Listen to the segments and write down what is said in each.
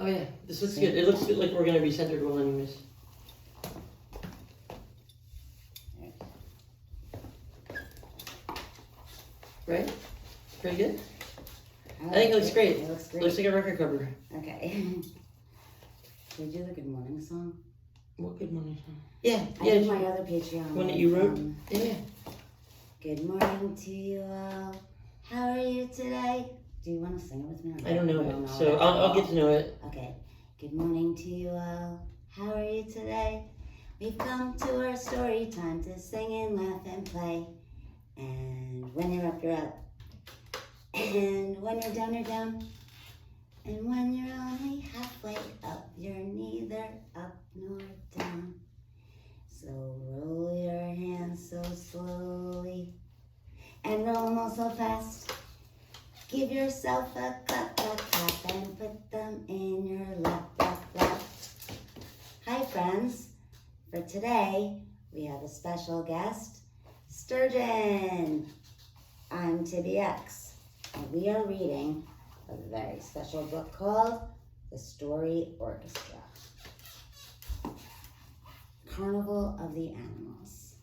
Oh yeah, this looks good. It looks good, like we're gonna be centered well anyways. Right? Pretty good? I think it looks great. It looks great. Looks like a record cover. Okay. Did you do the Good Morning song? What Good Morning song? Yeah. I did my other Patreon one that you wrote? Yeah. Good morning to you all. How are you today? Do you want to sing it with me? I don't know it, so I'll get to know it. Okay. Good morning to you all. How are you today? We've come to our story time to sing and laugh and play. And when you're up, you're up. And when you're down, you're down. And when you're only halfway up, you're neither up nor down. So roll your hands so slowly and roll them all so fast. Give yourself a clap, and put them in your lap, lap, lap. Hi friends. For today, we have a special guest, Sturgeon. I'm Tibbie-X, and we are reading a very special book called The Story Orchestra. Carnival of the Animals.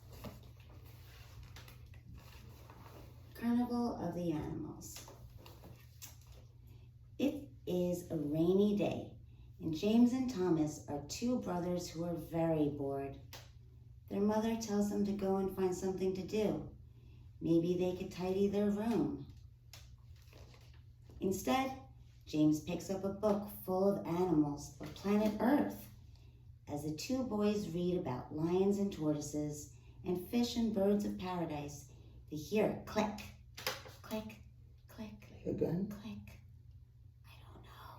Carnival of the Animals. It is a rainy day, and James and Thomas are two brothers who are very bored. Their mother tells them to go and find something to do. Maybe they could tidy their room. Instead, James picks up a book full of animals of planet Earth. As the two boys read about lions and tortoises and fish and birds of paradise, they hear a click, click, click, A gun? click. I don't know.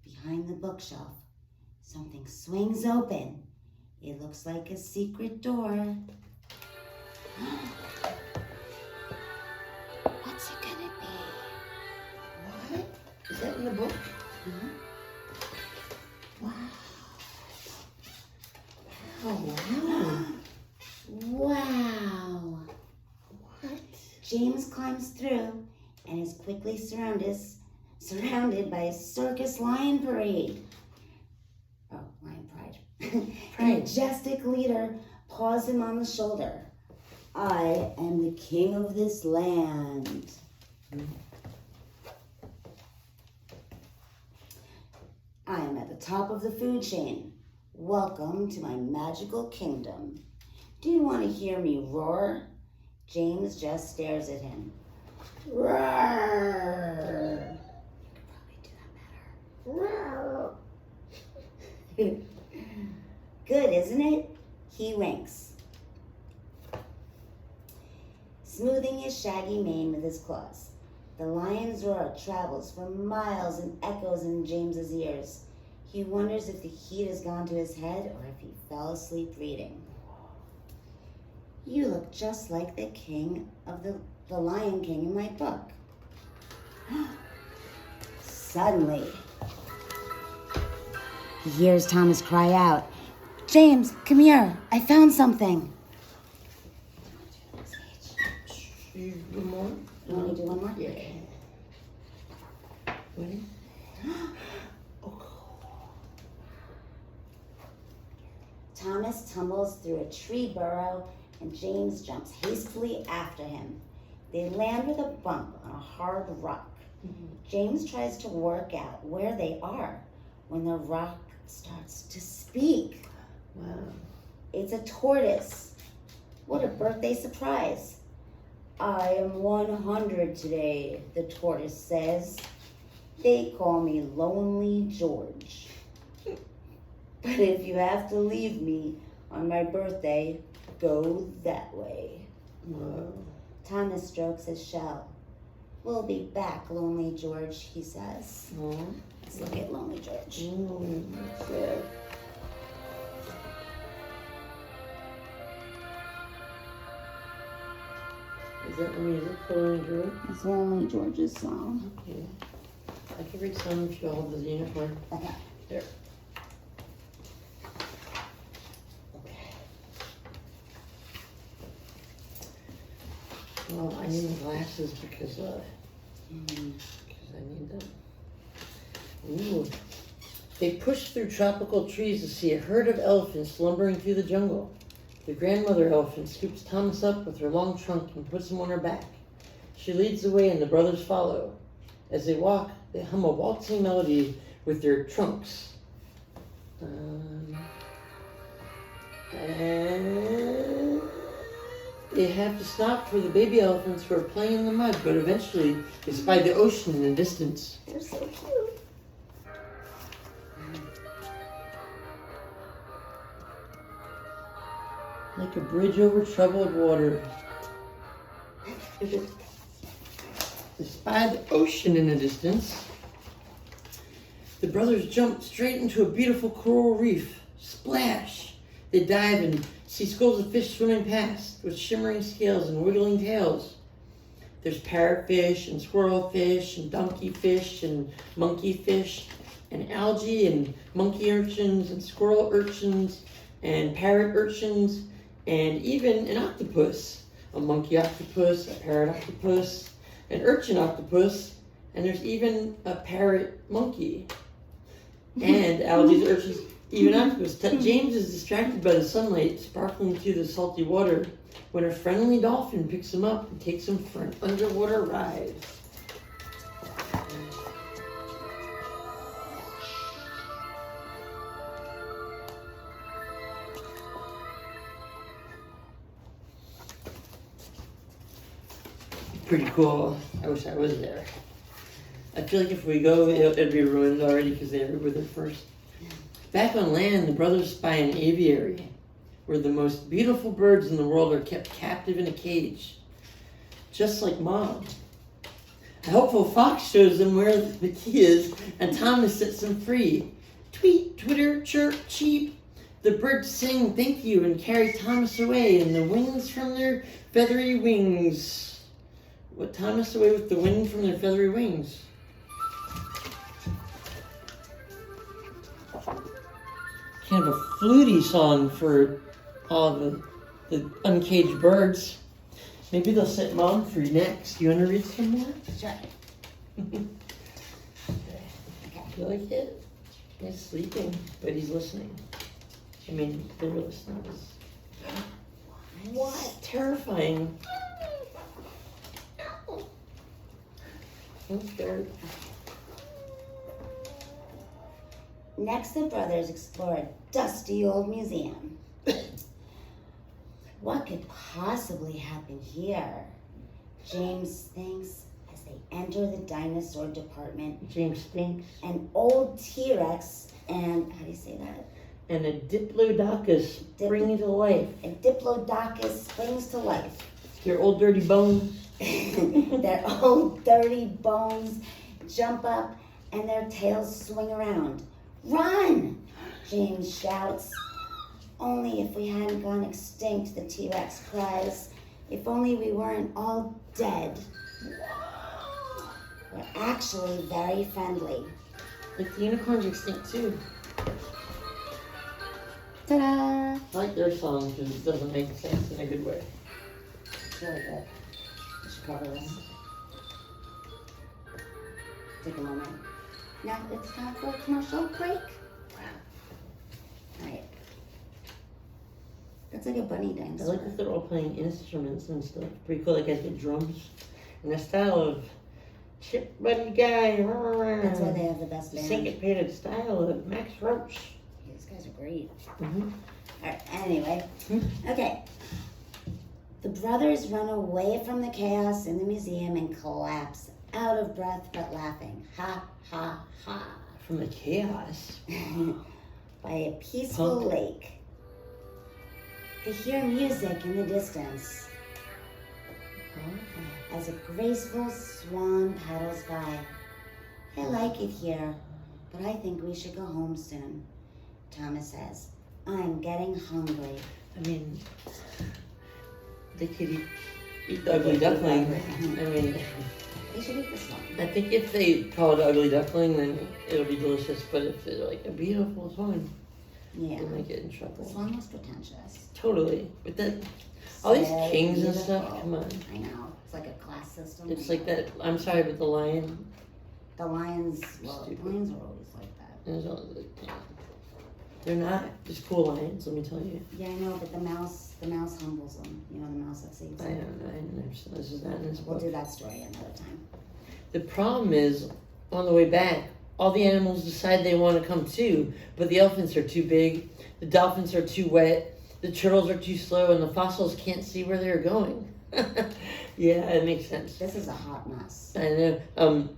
Behind the bookshelf, something swings open. It looks like a secret door. What's it gonna be? What? Is that in the book? Huh? Wow. Oh, wow. Wow. What? James climbs through and is quickly surrounded by a circus lion parade. Oh, lion pride. A majestic leader paws him on the shoulder. I am the king of this land. I am at the top of the food chain. Welcome to my magical kingdom. Do you want to hear me roar? James just stares at him. Roar! You could probably do that better. Roar! Good, isn't it? He winks, smoothing his shaggy mane with his claws. The lion's roar travels for miles and echoes in James's ears. He wonders if the heat has gone to his head or if he fell asleep reading. You look just like the king of the Lion King in my book. Suddenly, he hears Thomas cry out, James, come here. I found something. One more? You want me to do one more? Yeah. Okay. Ready? Thomas tumbles through a tree burrow and James jumps hastily after him. They land with a bump on a hard rock. James tries to work out where they are when the rock starts to speak. Wow. It's a tortoise. What a birthday surprise. I am 100 today, the tortoise says. They call me Lonely George. But if you have to leave me on my birthday, go that way. Wow. Thomas strokes his shell. We'll be back, Lonely George, he says. Oh. Let's look at Lonely George. That's sad. Is that the music for Lonely George? It's Lonely George's song. Okay. I can read some if you hold the unicorn. Okay. There. Okay. Well, I need glasses because I need them. Ooh. They push through tropical trees to see a herd of elephants lumbering through the jungle. The grandmother elephant scoops Thomas up with her long trunk and puts him on her back. She leads the way and the brothers follow. As they walk, they hum a waltzing melody with their trunks. And they have to stop for the baby elephants who are playing in the mud, but eventually they spy the ocean in the distance. They're so cute. Like a bridge over troubled water. They spy the ocean in the distance. The brothers jump straight into a beautiful coral reef. Splash! They dive and see schools of fish swimming past with shimmering scales and wiggling tails. There's parrotfish and squirrelfish and donkey fish and monkey fish and algae and monkey urchins and squirrel urchins and parrot urchins and even an octopus. A monkey octopus, a parrot octopus, an urchin octopus, and there's even a parrot monkey. And algae, urchins, even octopus. James is distracted by the sunlight sparkling through the salty water when a friendly dolphin picks him up and takes him for an underwater ride. Pretty cool. I wish I was there. I feel like if we go, it'll be ruined already because they were there first. Back on land, the brothers spy an aviary where the most beautiful birds in the world are kept captive in a cage, just like Mom. A helpful fox shows them where the key is, and Thomas sets them free. Tweet, twitter, chirp, cheep. The birds sing thank you and carry Thomas away, and the winds from their feathery wings. What Thomas away with the wind from their feathery wings? Kind of a fluty song for all the uncaged birds. Maybe they'll set Mom free next. You want to read some more? Sure. Okay. You like it? He's sleeping, but he's listening. I mean, they're listening. What? Terrifying. I'm scared. Next, the brothers explore a dusty old museum. What could possibly happen here? James thinks as they enter the dinosaur department. James thinks. An old T-Rex and, how do you say that? And a Diplodocus springs to life. A Diplodocus springs to life. Your old dirty bones. Their old dirty bones jump up and their tails swing around. Run! James shouts. Only if we hadn't gone extinct, the T-Rex cries. If only we weren't all dead. We're actually very friendly. Like the unicorns extinct too. Ta-da! I like their song because it doesn't make sense in a good way. I feel like that. I should cover this. Take a moment. Now it's time for a commercial break. Alright. That's like a bunny I dinosaur. like that they're all playing instruments and stuff. Pretty cool. Like I get drums in the style of Chip Buddy Guy. That's why they have the best The band. syncopated style of Max Roach. These guys are great. Mm-hmm. Alright, anyway. Okay. The brothers run away from the chaos in the museum and collapse, out of breath but laughing. Ha, ha, ha. From the chaos. By a peaceful Punk. lake. They hear music in the distance as a graceful swan paddles by. I like it here, but I think we should go home soon. Thomas says, I'm getting hungry. I mean, they could eat the ugly duckling. I mean, They should eat this one. I think if they call it ugly duckling, then it'll be delicious. But if they're like a beautiful swan, Yeah. they might get in trouble. This one was pretentious. Totally. With that, all these So kings and beautiful. stuff. Come on. I know. It's like a class system. It's like that. I'm sorry, but the lion The lions, well, Stupid. lions are always like that. There's all- They're not just cool lions, let me tell you. Yeah, I know, but the mouse humbles them. You know, the mouse that saves I them. don't know. I never saw this is not in this We'll book. do that story another time. The problem is, on the way back, all the animals decide they want to come too, but the elephants are too big, the dolphins are too wet, the turtles are too slow, and the fossils can't see where they're going. Yeah, it makes sense. This is a hot mess. I know.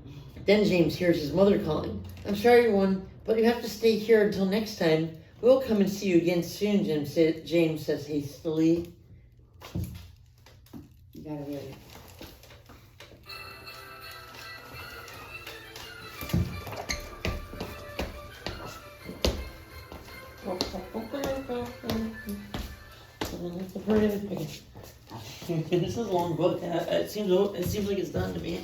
Then James hears his mother calling. I'm sorry, everyone, but you have to stay here until next time. We'll come and see you again soon, James says hastily. You gotta read it. This is a long book. It seems like it's done to me.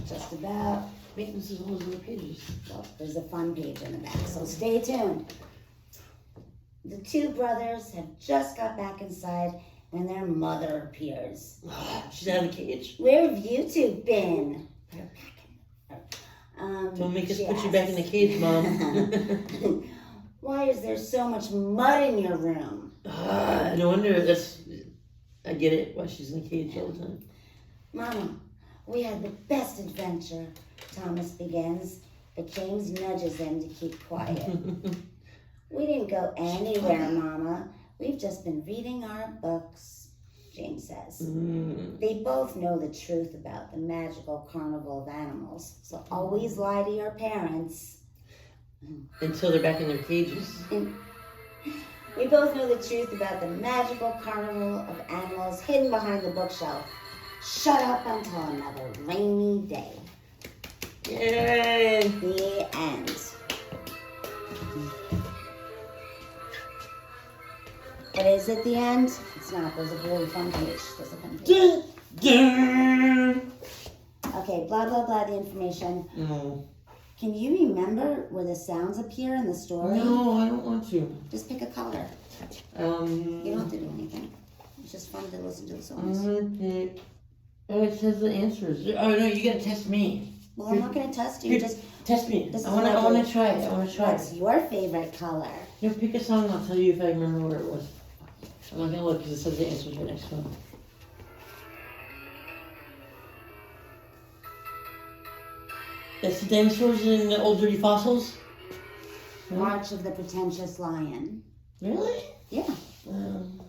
Just about. Wait, this is all those little pages. Well, there's a fun page in the back, so stay tuned. The two brothers have just got back inside when their mother appears. She's out of the cage. Where have you two been? They're back in. Don't make us she put you back in the asks. cage, Mom. Why is there so much mud in your room? No wonder. I get it. Why she's in the cage all the time. Mama, we had the best adventure, Thomas begins, but James nudges him to keep quiet. We didn't go anywhere, Mama. We've just been reading our books, James says. They both know the truth about the magical carnival of animals, so always lie to your parents. Until they're back in their cages. We both know the truth about the magical carnival of animals hidden behind the bookshelf. Shut up until another rainy day. Yay! The end. But is it the end? It's not. There's a really fun page. There's a fun page. Okay, blah, blah, blah, the information. No. Can you remember where the sounds appear in the story? No, I don't want to. Just pick a color. You don't have to do anything. It's just fun to listen to the songs. Oh, it says the answers. Oh, no, you gotta test me. Well, I'm not going to test you. Here, Just test me. This is I what I wanna do. try it. I wanna try What's it. your favorite color? You know, pick a song and I'll tell you if I remember where it was. I'm not gonna look because it says the answers right next to it. That's the dinosaurs and the old dirty fossils? No? March of the Pretentious Lion. Really? Yeah. Um,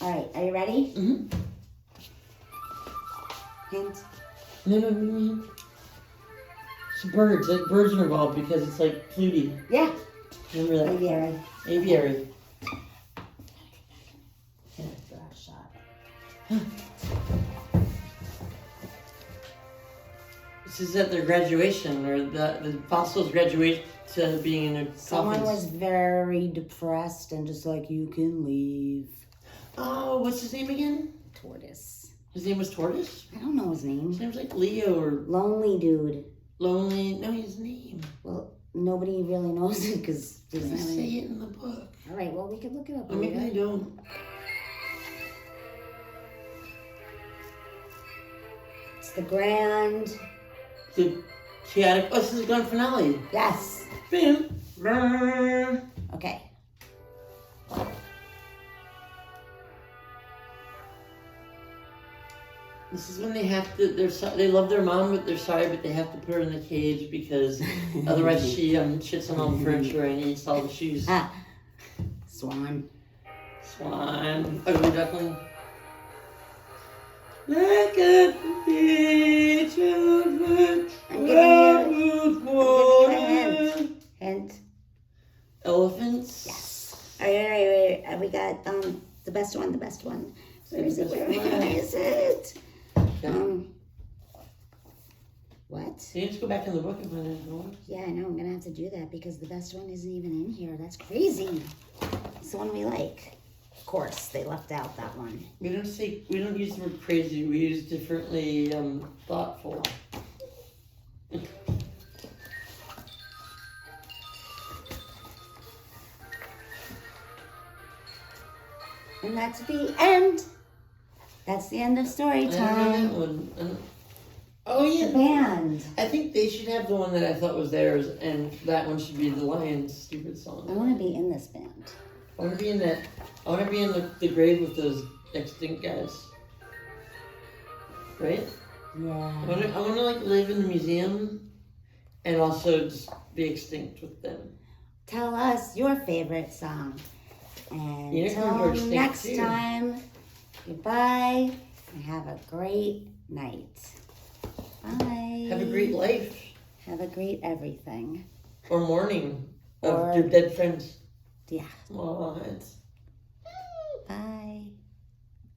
All right, are you ready? mm-hmm. Hint. No. It's birds. Like birds are involved because it's like fluty. Yeah. Remember that? Aviary. Aviary. Yeah. Shot. This is at their graduation, or the fossils graduate to being in their Someone coffins. was very depressed and just like, you can leave. Oh, what's his name again? Tortoise. His name was Tortoise? I don't know his His name. name's like Leo or Lonely dude. Lonely. No, his name. Well, nobody really knows it because It doesn't say it in the book. All right, well, we could look it up Or maybe I later. don't. It's the grand. The chaotic. Oh, this is the grand finale. Yes. Bam. Brrr. Okay. This is when they have to. They love their mom, but they're sorry, but they have to put her in the cage because otherwise she shits on all the furniture and eats all the shoes. Ah. Swan. Swan, ugly duckling. Like a beach of I'm giving you a hint. Hint. Elephants. Yes. All right. We got the best one. Where is it? Where is it? What? So you just go back in the book and find out more. Yeah, I know. I'm gonna have to do that because the best one isn't even in here. That's crazy. It's the one we like. Of course, they left out that one. We don't use the word crazy. We use differently thoughtful. And that's the end. That's the end of story I don't know time. that one. Oh the band. I think they should have the one that I thought was theirs, and that one should be the Lions' stupid I song. want to be in this band. I want to be in that. I want to be in the grave with those extinct guys. Right? Yeah. I want to like live in the museum, and also just be extinct with them. Tell us your favorite song. And Unicorns are until extinct next too. time, goodbye and have a great night. Bye. Have a great life. Have a great everything. Or mourning of Or- your dead friends. Yeah. Aw, it's... Bye.